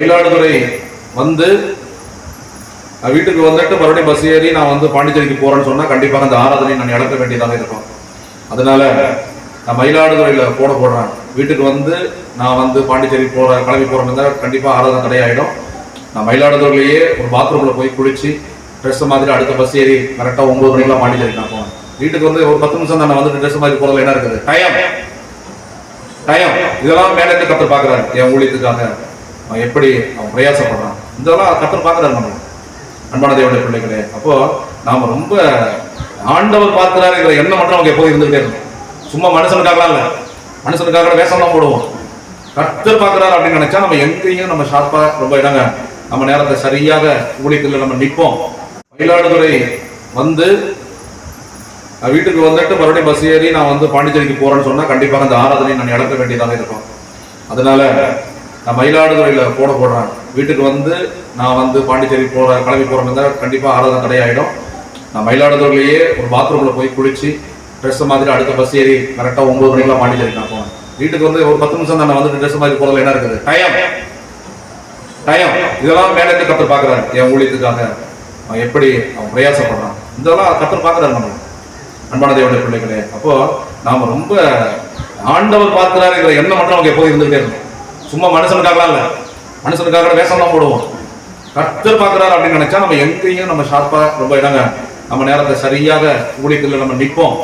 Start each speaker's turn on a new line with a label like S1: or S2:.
S1: மயிலாடுதுறை வந்து வீட்டுக்கு வந்துட்டு மறுபடியும் பஸ் ஏறி நான் வந்து பாண்டிச்சேரிக்கு போறேன்னு சொன்னா கண்டிப்பாக அந்த ஆராதனை நான் இழக்க வேண்டியதாக இருக்கும். அதனால நான் மயிலாடுதுறையில் போடுறேன். வீட்டுக்கு வந்து நான் வந்து பாண்டிச்சேரி கிளம்பி போறேன்னு கண்டிப்பாக ஆராதனை தடையாயிடும். நான் மயிலாடுதுறையிலேயே ஒரு பாத்ரூம்ல போய் குளிச்சு ட்ரெஸ் மாதிரி அடுத்த பஸ் ஏறி கரெக்டாக 9 மணிக்கெல்லாம் பாண்டிச்சேரி நான் போனேன். வீட்டுக்கு வந்து ஒரு 10 நிமிஷம் தான் வந்துட்டு ட்ரெஸ் மாதிரி போறதுல என்ன இருக்குது டைம் இதெல்லாம் மேலே கத்தர் பார்க்குறாரு. என் ஊழியத்துக்காக அவன் எப்படி அவன் பிரயாசப்படுறான் இதெல்லாம் கத்தர் பார்க்குறாரு. நம்ம அன்பான தேவனுடைய பிள்ளைகளே, அப்போ நாம ரொம்ப ஆண்டவர் பார்க்கிறாரு எண்ணம் மட்டும் நமக்கு எப்போது இருந்துகிட்டே இருக்கும். சும்மா மனுஷனுக்காக இல்ல, மனுஷனுக்காக வேஷம் தான் போடுவோம். கர்த்தர் பார்க்கிறாரு அப்படின்னு நினைச்சா நம்ம எங்கேயும் நம்ம ஷார்ப்பா ரொம்ப இடங்க நம்ம நேரத்தை சரியாக ஊழியத்தில் நம்ம நிற்போம். மயிலாடுதுறை வந்து வீட்டுக்கு வந்துட்டு மறுபடியும் பஸ் ஏறி நான் வந்து பாண்டிச்சேரிக்கு போறேன்னு சொன்னா கண்டிப்பாக அந்த ஆராதனை நான் இழக்க வேண்டியதாக இருக்கும். அதனால நான் மயிலாடுதுறையில் போடுறேன். வீட்டுக்கு வந்து நான் வந்து பாண்டிச்சேரி கிளம்பி போறேன்னு கண்டிப்பாக ஆராதனை தடையாயிடும். நான் மயிலாடுதுறையிலேயே ஒரு பாத்ரூம்ல போய் குளிச்சு ட்ரெஸ் மாதிரி அடுத்த பஸ் ஏறி கரெக்டாக 9 மணிக்கெல்லாம் பாண்டிச்சேரி நான் போனேன். வீட்டுக்கு வந்து ஒரு 10 நிமிஷம் தான் வந்துட்டு ட்ரெஸ் மாதிரி போறதுல என்ன இருக்குது டைம் இதெல்லாம் மேலே கத்தர் பார்க்குறாரு. என் ஊழியத்துக்காக அவன் எப்படி அவன் பிரயாசப்படுறான் இதெல்லாம் கத்தர் பார்க்குறாரு. நம்ம அன்பான தேவனுடைய பிள்ளைகளே, அப்போ நாம ரொம்ப ஆண்டவர் பார்க்கிறாரு எண்ணம் மட்டும் நமக்கு எப்போது இருந்துகிட்டே இருக்கும். சும்மா மனுஷனுக்காக இல்ல, மனுஷனுக்காக வேஷம் தான் போடுவோம். கர்த்தர் பார்க்கிறாரு அப்படின்னு நினைச்சா நம்ம எங்கேயும் நம்ம ஷார்ப்பா ரொம்ப இடங்க நம்ம நேரத்தை சரியாக ஊழியத்தில் நம்ம நிற்போம்.